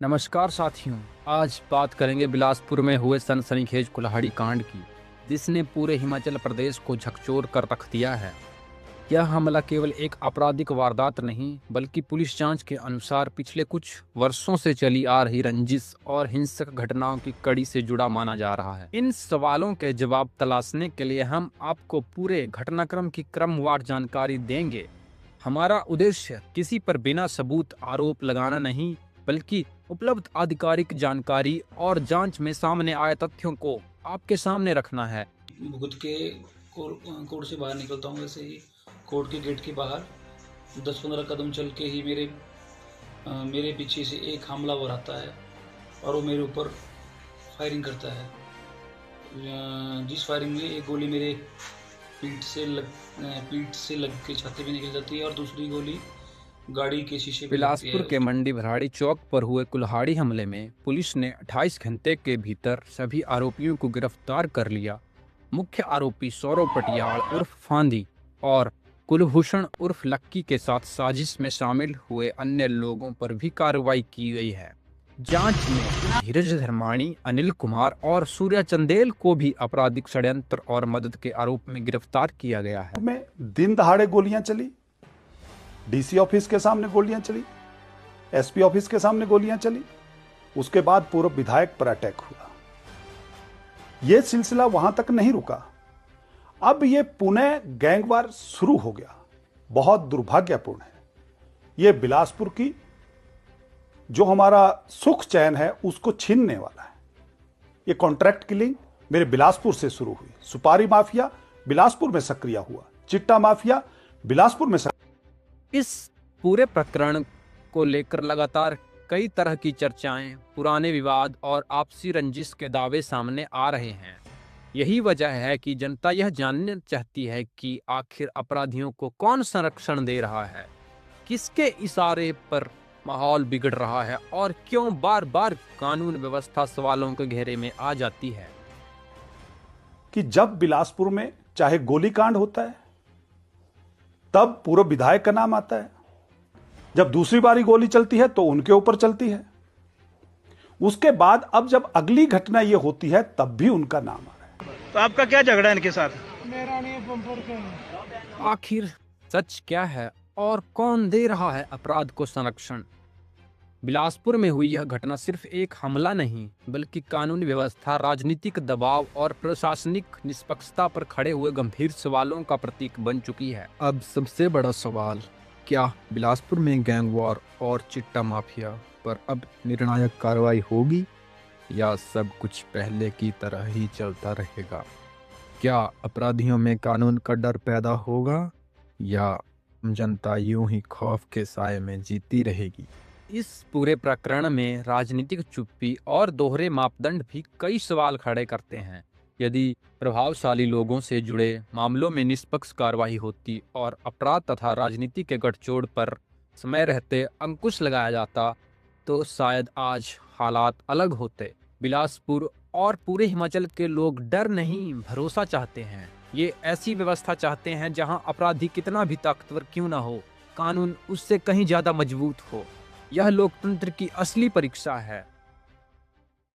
नमस्कार साथियों। आज बात करेंगे बिलासपुर में हुए सनसनीखेज कुल्हाड़ी कांड की, जिसने पूरे हिमाचल प्रदेश को झकझोर कर रख दिया है। यह हमला केवल एक आपराधिक वारदात नहीं, बल्कि पुलिस जांच के अनुसार पिछले कुछ वर्षों से चली आ रही रंजिश और हिंसक घटनाओं की कड़ी से जुड़ा माना जा रहा है। इन सवालों के जवाब तलाशने के लिए हम आपको पूरे घटनाक्रम की क्रमवार जानकारी देंगे। हमारा उद्देश्य किसी पर बिना सबूत आरोप लगाना नहीं, बल्कि उपलब्ध आधिकारिक जानकारी और जांच में सामने आए तथ्यों को आपके सामने रखना है। भुगत के कोर्ट से बाहर निकलता हूँ, वैसे ही कोर्ट के गेट के बाहर 10-15 कदम चल के ही मेरे पीछे से एक हमलावर आता है और वो मेरे ऊपर फायरिंग करता है। जिस फायरिंग में एक गोली मेरे पीठ से लग के छाती पे निकल जाती है और दूसरी गोली गाड़ी के शीशे पे लगती है। बिलासपुर के मंडी भराड़ी चौक पर हुए कुल्हाड़ी हमले में पुलिस ने 28 घंटे के भीतर सभी आरोपियों को गिरफ्तार कर लिया। मुख्य आरोपी सौरव पटियाल उर्फ फांदी और कुलभूषण उर्फ लक्की के साथ साजिश में शामिल हुए अन्य लोगों पर भी कार्रवाई की गई है। जांच में धीरज धर्माणी, अनिल कुमार और सूर्या चंदेल को भी आपराधिक षड्यंत्र और मदद के आरोप में गिरफ्तार किया गया है। में दिन दहाड़े गोलियां चली, डीसी ऑफिस के सामने गोलियां चली, एसपी ऑफिस के सामने गोलियां चली। उसके बाद पूर्व विधायक पर अटैक हुआ। यह सिलसिला वहां तक नहीं रुका। अब यह पुणे गैंगवार शुरू हो गया। बहुत दुर्भाग्यपूर्ण है। यह बिलासपुर की जो हमारा सुख चैन है उसको छीनने वाला है। यह कॉन्ट्रैक्ट किलिंग मेरे बिलासपुर से शुरू हुई। सुपारी माफिया बिलासपुर में सक्रिय हुआ। चिट्टा माफिया बिलासपुर में इस पूरे प्रकरण को लेकर लगातार कई तरह की चर्चाएं, पुराने विवाद और आपसी रंजिश के दावे सामने आ रहे हैं। यही वजह है कि जनता यह जानना चाहती है कि आखिर अपराधियों को कौन संरक्षण दे रहा है, किसके इशारे पर माहौल बिगड़ रहा है और क्यों बार बार कानून व्यवस्था सवालों के घेरे में आ जाती है। कि जब बिलासपुर में चाहे गोलीकांड होता है तब पूर्व विधायक का नाम आता है। जब दूसरी बारी गोली चलती है तो उनके ऊपर चलती है। उसके बाद अब जब अगली घटना यह होती है तब भी उनका नाम आ रहा है। तो आपका क्या झगड़ा है इनके साथ? मेरा नहीं, पंपर का। आखिर सच क्या है और कौन दे रहा है अपराध को संरक्षण? बिलासपुर में हुई यह घटना सिर्फ एक हमला नहीं, बल्कि कानूनी व्यवस्था, राजनीतिक दबाव और प्रशासनिक निष्पक्षता पर खड़े हुए गंभीर सवालों का प्रतीक बन चुकी है। अब सबसे बड़ा सवाल, क्या बिलासपुर में गैंगवार और चिट्टा माफिया पर अब निर्णायक कार्रवाई होगी या सब कुछ पहले की तरह ही चलता रहेगा? क्या अपराधियों में कानून का डर पैदा होगा या जनता यूं ही खौफ के साए में जीती रहेगी? इस पूरे प्रकरण में राजनीतिक चुप्पी और दोहरे मापदंड भी कई सवाल खड़े करते हैं। यदि प्रभावशाली लोगों से जुड़े मामलों में निष्पक्ष कार्रवाई होती और अपराध तथा राजनीति के गठजोड़ पर समय रहते अंकुश लगाया जाता, तो शायद आज हालात अलग होते। बिलासपुर और पूरे हिमाचल के लोग डर नहीं, भरोसा चाहते हैं। ये ऐसी व्यवस्था चाहते हैं जहां अपराधी कितना भी ताकतवर क्यों ना हो, कानून उससे कहीं ज्यादा मजबूत हो। यह लोकतंत्र की असली परीक्षा है।